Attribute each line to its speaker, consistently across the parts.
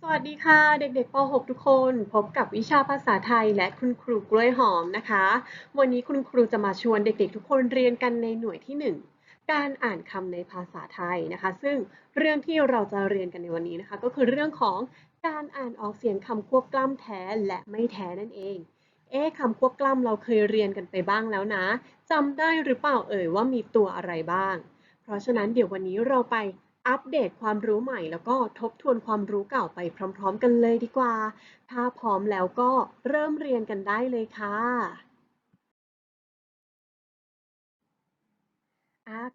Speaker 1: สวัสดีค่ะเด็กๆป .6 ทุกคนพบกับวิชาภาษาไทยและคุณครูกล้วยหอมนะคะวันนี้คุณครูจะมาชวนเด็กๆทุกคนเรียนกันในหน่วยที่1การอ่านคำในภาษาไทยนะคะซึ่งเรื่องที่เราจะเรียนกันในวันนี้นะคะก็คือเรื่องของการอ่านออกเสียงคำควบกล้ำแท้และไม่แท้นั่นเองคำควบกล้ำเราเคยเรียนกันไปบ้างแล้วนะจำได้หรือเปล่าว่ามีตัวอะไรบ้างเพราะฉะนั้นเดี๋ยววันนี้เราไป อัปเดตความรู้ใหม่แล้วก็ทบทวนความรู้เก่าไปพร้อมๆกันเลยดีกว่า ถ้าพร้อมแล้วก็เริ่มเรียนกันได้เลยค่ะ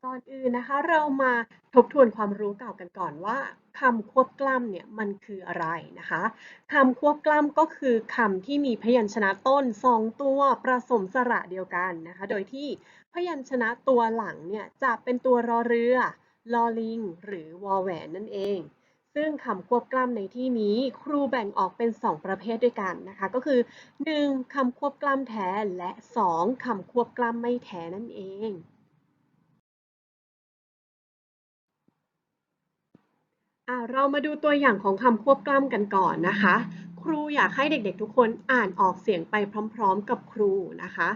Speaker 1: ก่อนอื่นนะคะเรามาทบทวนความรู้เก่ากันก่อนว่าคำควบกล้ำเนี่ยมันคืออะไรนะคะคำควบกล้ำก็คือคำที่มีพยัญชนะต้น2ตัวผสมสระเดียวกันนะคะโดยที่พยัญชนะตัวหลังเนี่ยจะเป็นตัวรอเรือลอลิงหรือวอแหวนนั่นเองซึ่งคำควบกล้ำในที่นี้ครูแบ่งออกเป็น2ประเภทด้วยกันนะคะก็คือ1คำควบกล้ำแท้และ2คำควบกล้ำไม่แท้นั่นเอง เรามาดูตัวอย่างของคำควบกล้ำกันก่อนนะคะครูอยากให้เด็กๆทุกคนอ่านออกเสียงไปพร้อมๆกับครูนะคะ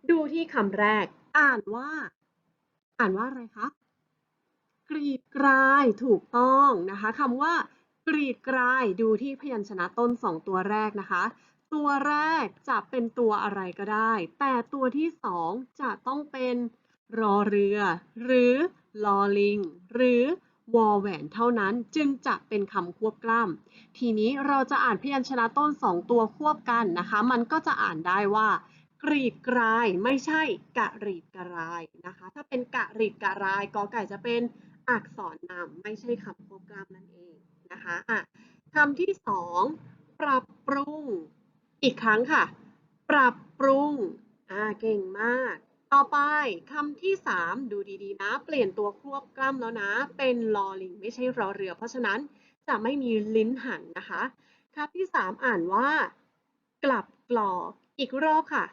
Speaker 1: ดูที่คำแรกอ่านว่าอะไรคะกรีดกรายถูกต้องนะคะคำว่ากรีดกรายดูที่พยัญชนะต้น2ตัวแรกนะคะตัวแรกจะเป็นตัวอะไรก็ได้แต่ตัวที่2จะต้องเป็นรอเรือหรือลอลิงหรือวอแหวนเท่านั้นจึงจะเป็นคำควบกล้ำทีนี้เราจะอ่านพยัญชนะต้น2ตัวควบกันนะคะมันก็จะอ่านได้ว่ากรีดกรายไม่ใช่กะรีดกระรายนะคะถ้าเป็นกะรีดกระรายกอไก่จะเป็น อักษรนำไม่ใช่คำควบกล้ำนั่นเองนะคะคำที่สองปรับปรุงอีกครั้งค่ะปรับปรุงเก่งมากต่อไปคำที่สามดูดีๆนะเปลี่ยนตัวควบกล้ำแล้วนะเป็นลอลิงไม่ใช่รอเรือเพราะฉะนั้นจะไม่มีลิ้นหันนะคะคำที่สามอ่านว่ากลับกรอกอีกรอบค่ะ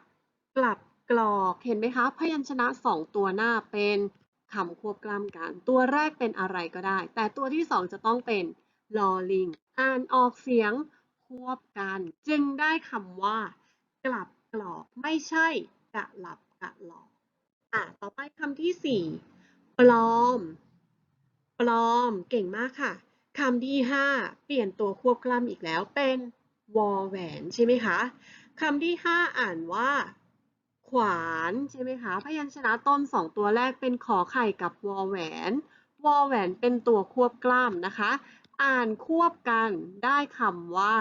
Speaker 1: กลับกรอกเห็นไหมคะพยัญชนะสองตัวหน้าเป็น คำควบกล้ำกันตัวแรกเป็นอะไรก็ได้แต่ตัวที่สองจะต้องเป็นลอลิงอ่านออกเสียงควบกันจึงได้คำว่ากลับกรอกไม่ใช่กะหลับกะหลอกต่อไปคำที่สี่ปลอมปลอมเก่งมากค่ะคำที่ห้าเปลี่ยนตัวควบกล้ำอีกแล้วเป็นวอแหวนใช่ไหมคะคำที่ห้าอ่านว่าขวานใช่ไหมคะพยัญชนะต้นสองตัวแรกเป็นขอไข่กับวอแหวนวอแหวนเป็นตัวควบกล้ำนะคะอ่านควบกันได้คำว่า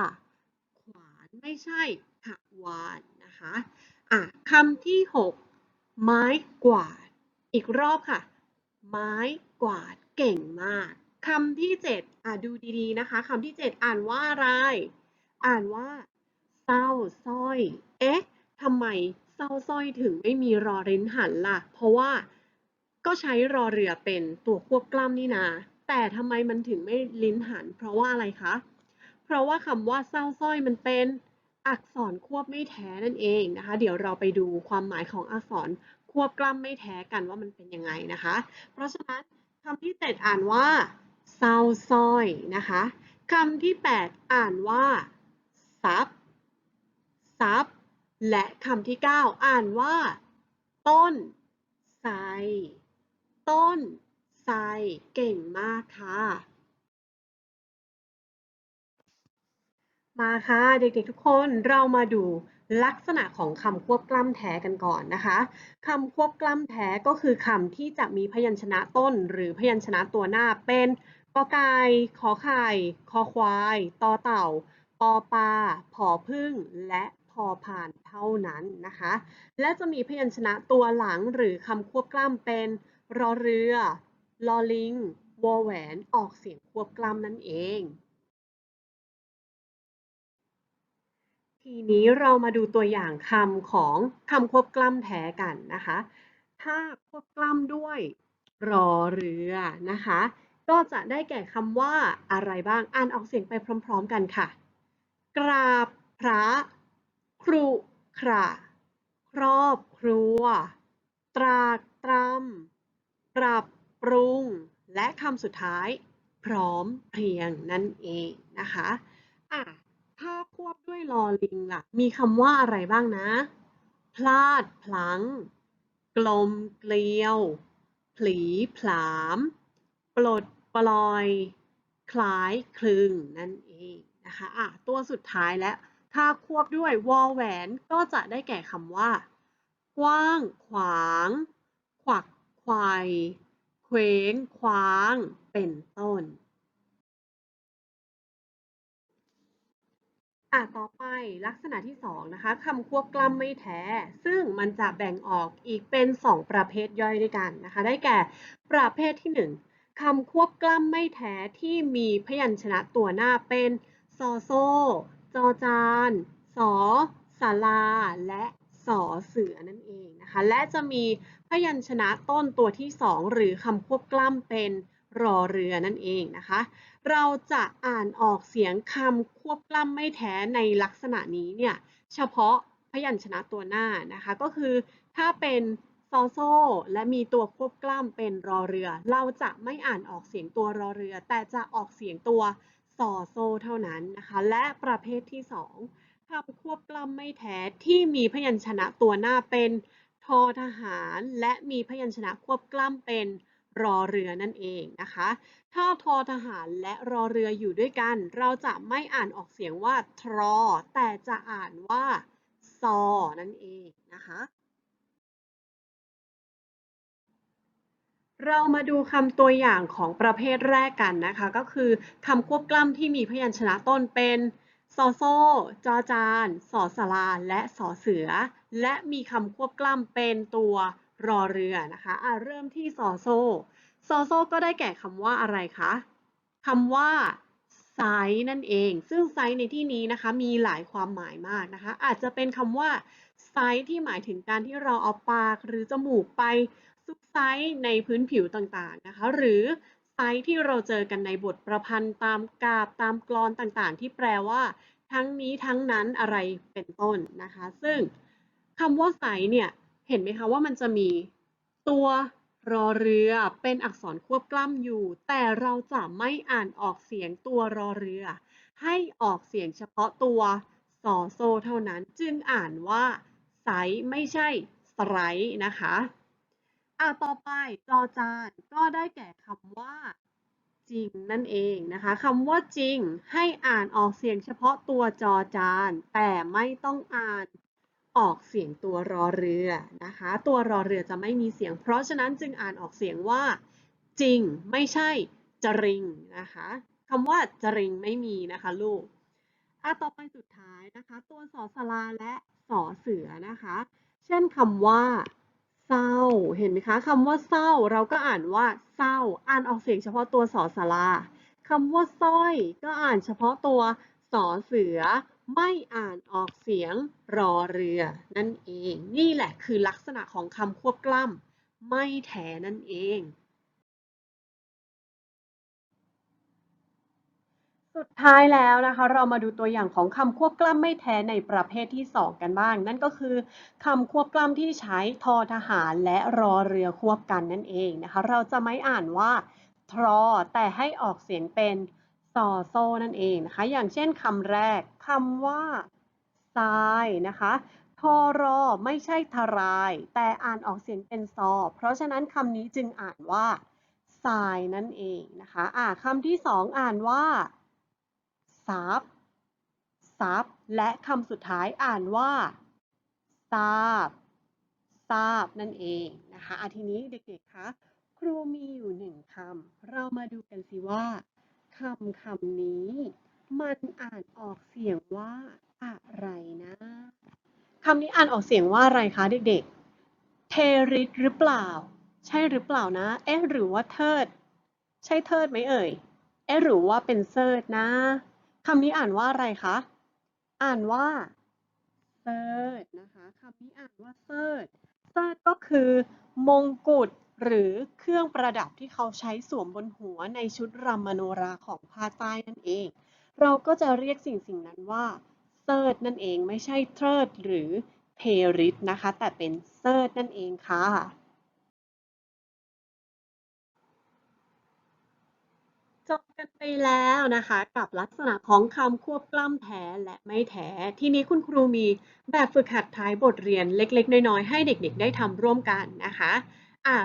Speaker 1: ขวานไม่ใช่ขวานนะคะคำที่หกไม้กวาดอีกรอบค่ะไม้กวาดเก่งมากคำที่เจ็ดดูดีๆนะคะคำที่เจ็ดอ่านว่าอะไรอ่านว่าเศร้าสร้อยเอ๊ะ ทำไมเศร้าสร้อยถึงไม่มีรอริ้นหันล่ะเพราะว่าก็ใช้รอเรือเป็นตัวควบกล้ำนี่นาแต่ทำไมมันถึงไม่ลิ้นหันเพราะว่าอะไรคะเพราะว่าคำว่าเศร้าสร้อยมันเป็นอักษรควบไม่แท้นั่นเองนะคะเดี๋ยวเราไปดูความหมายของอักษรควบกล้ำไม่แท้กันว่ามันเป็นยังไงนะคะเพราะฉะนั้นคำที่7อ่านว่าเศร้าสร้อยนะคะคำที่8อ่านว่าซับ ซับและคำที่9อ่านว่าต้นไทรต้นไทรเก่งมากค่ะมาค่ะเด็กๆทุกคนเรามาดูลักษณะของคำควบกล้ำแท้กันก่อนนะคะคำควบกล้ำแท้ก็คือคำที่จะมีพยัญชนะต้นหรือพยัญชนะตัวหน้าเป็นกอไก่ขอไข่คอควายต่อเต่าปอปลาผอผึ้งและพอผ่านเท่านั้นนะคะและจะมีพยัญชนะตัวหลังหรือคำควบกล้ำเป็นรอเรือลอลิงวอแหวนออกเสียงควบกล้ำนั่นเอง ทีนี้เรามาดูตัวอย่างคำของคำควบกล้ำแท้กันนะคะถ้าควบกล้ำด้วยรอเรือนะคะก็จะได้แก่คำว่าอะไรบ้างอ่านออกเสียงไปพร้อมๆกันค่ะกราบพระครุขระครอบครัวตรากตรำปรับปรุงและคำสุดท้ายพร้อมเพรียงนั่นเองนะคะ อ่ะถ้าควบด้วยลอลิงล่ะมีคำว่าอะไรบ้างนะ พลาดพลั้งกลมเกลียวผลีผลามปลดปล่อยคล้ายคลึงนั่นเองนะคะตัวสุดท้ายและถ้าควบด้วยวอแหวนก็จะได้แก่คำว่ากว้างขวางขวักไขว่เคว้งคว้างเป็นต้น ต่อไปลักษณะที่2นะคะคำควบกล้ำไม่แท้ซึ่งมันจะแบ่งออกอีกเป็น2ประเภทย่อยด้วยกันนะคะได้แก่ประเภทที่1คำควบกล้ำไม่แท้ที่มีพยัญชนะตัวหน้าเป็นซอโซ่จอจานสอสาราและสอเสือนั่นเองนะคะและจะมีพยัญชนะต้นตัวที่2หรือคำควบกล้ำเป็นรอเรือนั่นเองนะคะ เราจะอ่านออกเสียงคำควบกล้ำไม่แท้ในลักษณะนี้เนี่ยเฉพาะพยัญชนะตัวหน้านะคะก็คือถ้าเป็นซอโซ่และมีตัวควบกล้ำเป็นรอเรือเราจะไม่อ่านออกเสียงตัวรอเรือแต่จะออกเสียงตัวซอโซ่เท่านั้นนะคะและประเภทที่2คำควบกล้ำไม่แท้ที่มีพยัญชนะตัวหน้าเป็นทอทหารและมีพยัญชนะควบกล้ำเป็นรอเรือนั่นเองนะคะ ถ้าทอทหารและรอเรืออยู่ด้วยกัน เราจะไม่อ่านออกเสียงว่าทรอแต่จะอ่านว่าซอนั่นเองนะคะ เรามาดูคำตัวอย่างของประเภทแรกกันนะคะก็คือคำควบกล้ำที่มีพยัญชนะต้นเป็นซอโซ่จอจานสอสาราและสอเสือและมีคำควบกล้ำเป็นตัวรอเรือนะคะเริ่มที่ซอโซ่ซอโซ่ก็ได้แก่คำว่าอะไรคะคำว่าไซส์นั่นเองซึ่งไซส์ในที่นี้นะคะมีหลายความหมายมากนะคะอาจจะเป็นคำว่าไซส์ที่หมายถึงการที่เราเอาปากหรือจมูกไป ซุกไซส์ในพื้นผิวต่างๆนะคะหรือไซส์ที่เราเจอกันในบทประพันธ์ตามกาบตามกลอนต่างๆที่แปลว่าทั้งนี้ทั้งนั้นอะไรเป็นต้นนะคะซึ่งคำว่าไซส์เนี่ยเห็นไหมคะว่ามันจะมีตัวรอเรือเป็นอักษรควบกล้ำอยู่แต่เราจะไม่อ่านออกเสียงตัวรอเรือให้ออกเสียงเฉพาะตัวสอโซเท่านั้นจึงอ่านว่าไซส์ไม่ใช่สไลด์นะคะ ต่อไปจอจานก็ได้แก่คำว่าจริงนั่นเองนะคะคำว่าจริงให้อ่านออกเสียงเฉพาะตัวจอจานแต่ไม่ต้องอ่านออกเสียงตัวรอเรือนะคะตัวรอเรือจะไม่มีเสียงเพราะฉะนั้นจึงอ่านออกเสียงว่าจริงไม่ใช่จริงนะคะคำว่าจริงไม่มีนะคะลูกต่อไปสุดท้ายนะคะตัวสอสลาและสอเสือนะคะ เช่นคำว่าเศร้าเห็นไหมคะคำว่าเศร้าเราก็อ่านว่าเศร้าอ่านออกเสียงเฉพาะตัวสอสาราคำว่าสร้อยก็อ่านเฉพาะตัวสอเสือไม่อ่านออกเสียงรอเรือนั่นเองนี่แหละคือลักษณะของคำควบกล้ำไม่แท้นั่นเอง สุดท้ายแล้วนะคะเรามาดูตัวอย่างของคำควบกล้ำไม่แท้ในประเภทที่2กันบ้างนั่นก็คือคำควบกล้ำที่ใช้ทอทหารและรอเรือควบกันนั่นเองนะคะเราจะไม่อ่านว่าทรอแต่ให้ออกเสียงเป็นซอโซ่นั่นเองนะคะอย่างเช่นคำแรกคำว่าทรายนะคะทอรอไม่ใช่ทรายแต่อ่านออกเสียงเป็นซอเพราะฉะนั้นคำนี้จึงอ่านว่าทรายนั่นเองนะคะคำที่สองอ่านว่า ซับซับและคำสุดท้ายอ่านว่าทราบทราบนั่นเองนะคะทีนี้เด็กๆคะครูมีอยู่หนึ่งคำเรามาดูกันสิว่าคำนี้มันอ่านออกเสียงว่าอะไรนะคำนี้อ่านออกเสียงว่าอะไรคะเด็กๆเทริสหรือเปล่าใช่หรือเปล่านะเอ๊ะหรือว่าเทิดใช่เทิดไหมเอ่ยเอ๊ะหรือว่าเป็นเซิร์ชนะ คำนี้อ่านว่าอะไรคะ อ่านว่าเซิร์ชนะคะคำนี้อ่านว่าเซิร์ชเซิร์ชก็คือมงกุฎหรือเครื่องประดับที่เขาใช้สวมบนหัวในชุดรำมโนราของภาคใต้นั่นเอง เราก็จะเรียกสิ่งนั้นว่าเซิร์ชนั่นเองไม่ใช่เทิดหรือเทริสนะคะแต่เป็นเซิร์ชนั่นเองค่ะ จบกันไปแล้วนะคะกับลักษณะของคำควบกล้ำแท้และไม่แท้ทีนี้คุณครูมีแบบฝึกหัดท้ายบทเรียนเล็กๆน้อยๆให้เด็กๆได้ทำร่วมกันนะคะ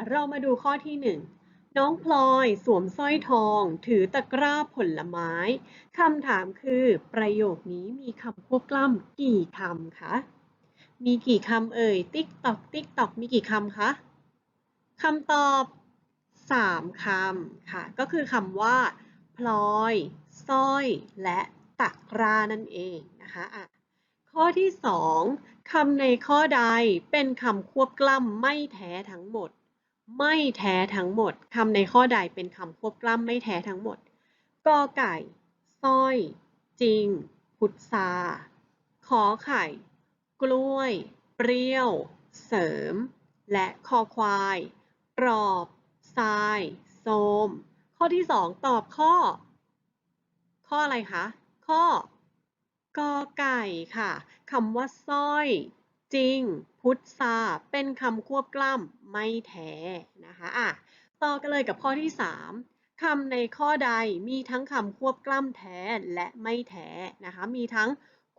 Speaker 1: เรามาดูข้อที่1น้องพลอยสวมสร้อยทองถือตะกร้าผลไม้คำถามคือประโยคนี้มีคำควบกล้ำกี่คำคะมีกี่คำเอ่ยติ๊กตอกติ๊กตอกมีกี่คำคะ คำตอบ3คำค่ะก็คือคำว่าพลอยสร้อยและตะกร้านั่นเองนะคะข้อที่2คำในข้อใดเป็นคำควบกล้ำไม่แท้ทั้งหมดไม่แท้ทั้งหมดคำในข้อใดเป็นคำควบกล้ำไม่แท้ทั้งหมดกอไก่สร้อยจริงพุทราขอไข่กล้วยเปรี้ยวเสริมและคอควายกรอบทรายโสมข้อที่2ตอบข้ออะไรคะข้อกอไก่ค่ะคำว่าสร้อยจริงพุทราเป็นคำควบกล้ำไม่แท้นะคะต่อกันเลยกับข้อที่3คำในข้อใดมีทั้งคำควบกล้ำแท้และไม่แท้นะคะมีทั้ง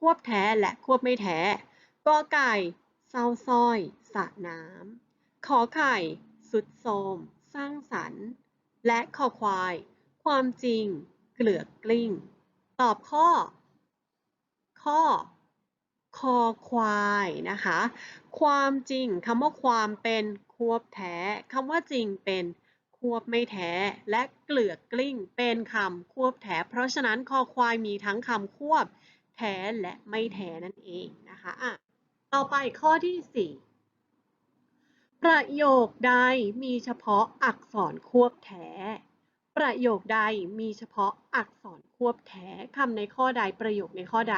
Speaker 1: ควบแท้และควบไม่แท้กอไก่เศร้าสร้อยสระน้ำขอไข่สุดโทรมสร้างสรรค์และคอควายความจริงเกลือกกลิ้งตอบข้อคอควายนะคะความจริงคำว่าความเป็นควบแท้คำว่าจริงเป็นควบไม่แท้และเกลือกกลิ้งเป็นคำควบแท้เพราะฉะนั้นคอควายมีทั้งคำควบแท้และไม่แท้นั่นเองนะคะต่อไปข้อที่4ประโยคใดมีเฉพาะอักษรควบแท้ประโยคใดมีเฉพาะอักษรควบแท้คำในข้อใดประโยคในข้อใด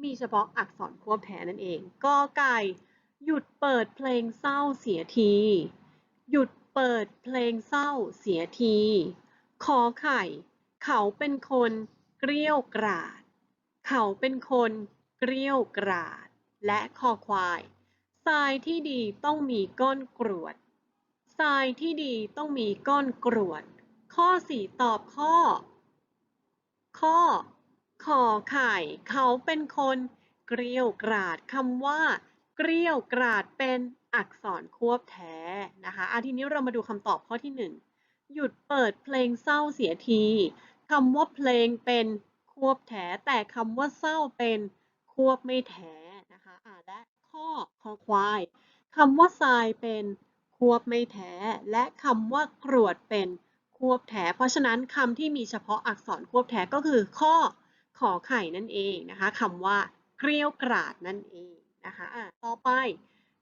Speaker 1: มีเฉพาะอักษรควบแท้นั่นเองกอไก่หยุดเปิดเพลงเศร้าเสียทีหยุดเปิดเพลงเศร้าเสียทีขอไข่เขาเป็นคนเกรี้ยวกราดเขาเป็นคนเกรี้ยวกราดและคอควาย ทรายที่ดีต้องมีก้อนกรวดทรายที่ดีต้องมีก้อนกรวดข้อ4ตอบข้อขอไข่เขาเป็นคนเกรี้ยวกราดคำว่าเกรี้ยวกราดเป็นอักษรควบแท้นะคะทีนี้เรามาดูคำตอบข้อที่1หยุดเปิดเพลงเศร้าเสียทีคำว่าเพลงเป็นควบแท้แต่คำว่าเศร้าเป็นควบไม่แท้นะคะและคอควายคำว่าทรายเป็นควบไม่แท้และคำว่ากรวดเป็นควบแท้เพราะฉะนั้นคำที่มีเฉพาะอักษรควบแท้ก็คือข้อขอไข่นั่นเองนะคะคำว่าเกรี้ยวกราดนั่นเองนะคะต่อไป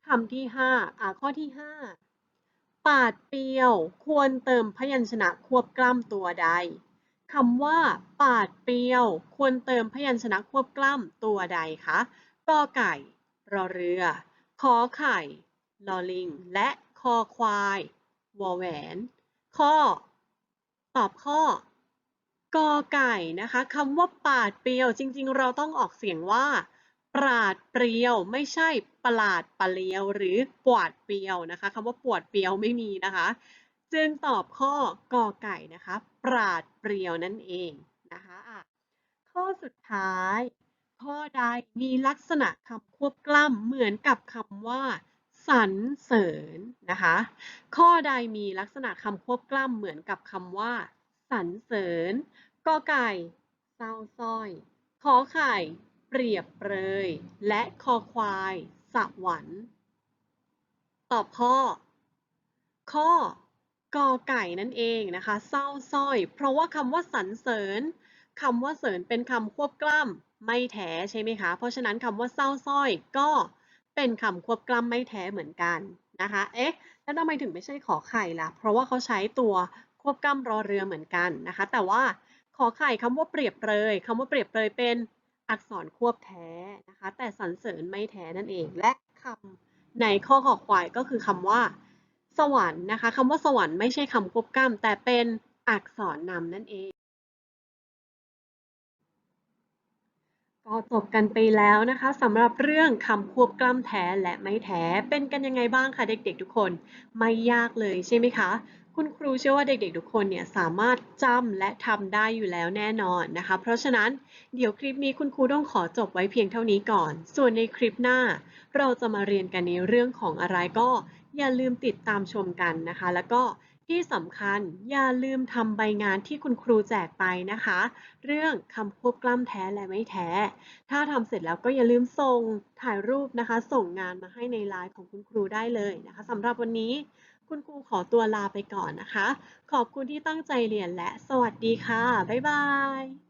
Speaker 1: คำที่5ข้อที่5ปาดเปรียวควรเติมพยัญชนะควบกล้ำตัวใดคำว่าปาดเปรียวควรเติมพยัญชนะควบกล้ำตัวใดคะกอไก่รอเรือขอไข่ลอลิงและคอควายวอแหวนข้อตอบข้อกอไก่นะคะคำว่าปาดเปรียวจริงๆเราต้องออกเสียงว่าปราดเปรียวไม่ใช่ปลาดปลาเลียวหรือปวดเปรียวนะคะคำว่าปวดเปรียวไม่มีนะคะจึงตอบข้อกอไก่นะคะปราดเปรียวนั่นเองนะคะข้อสุดท้ายข้อใดมีลักษณะคำควบกล้ำเหมือนกับคำว่าสรรเสริญนะคะข้อใดมีลักษณะคำควบกล้ำเหมือนกับคำว่าสรรเสริญกอไก่เศร้าสร้อยขอไข่เปรียบเปรยและคอควายสวรรค์ตอบข้อกอไก่นั่นเองนะคะเศร้าสร้อยเพราะว่าคำว่าสรรเสริญคำว่าเสริญเป็นคำควบกล้ำไม่แท้ใช่ไหมคะเพราะฉะนั้นคำว่าเศร้าสร้อยก็เป็นคำควบกล้ำไม่แท้เหมือนกันนะคะแล้วทำไมถึงไม่ใช่ขอไข่ล่ะเพราะว่าเขาใช้ตัวควบกล้ำรอเรือเหมือนกันนะคะแต่ว่าขอไข่คำว่าเปรียบเปรยคำว่าเปรียบเปรยเป็นอักษรควบแท้นะคะแต่สรรเสริญไม่แท้นั่นเองและคำในข้อขอควายก็คือคำว่า สวรรค์นะคะคำว่าสวรรค์ไม่ใช่คำควบกล้ำแต่เป็นอักษรนำนั่นเองก็จบกันไปแล้วนะคะสำหรับเรื่องคำควบกล้ำแท้และไม่แท้เป็นกันยังไงบ้างคะเด็กๆทุกคนไม่ยากเลยใช่ไหมคะ คุณครูเชื่อว่าเด็กๆทุกคนเนี่ยสามารถจำและทำได้อยู่แล้วแน่นอนนะคะเพราะฉะนั้นเดี๋ยวคลิปนี้คุณครูต้องขอจบไว้เพียงเท่านี้ก่อนส่วนในคลิปหน้าเราจะมาเรียนกันในเรื่องของอะไรก็อย่าลืมติดตามชมกันนะคะแล้วก็ที่สำคัญอย่าลืมทำใบงานที่คุณครูแจกไปนะคะเรื่องคำควบกล้ำแท้และไม่แท้ถ้าทำเสร็จแล้วก็อย่าลืมส่งถ่ายรูปนะคะส่งงานมาให้ในไลน์ของคุณครูได้เลยนะคะสำหรับวันนี้ คุณครูขอตัวลาไปก่อนนะคะ ขอบคุณที่ตั้งใจเรียนและสวัสดีค่ะ บ๊ายบาย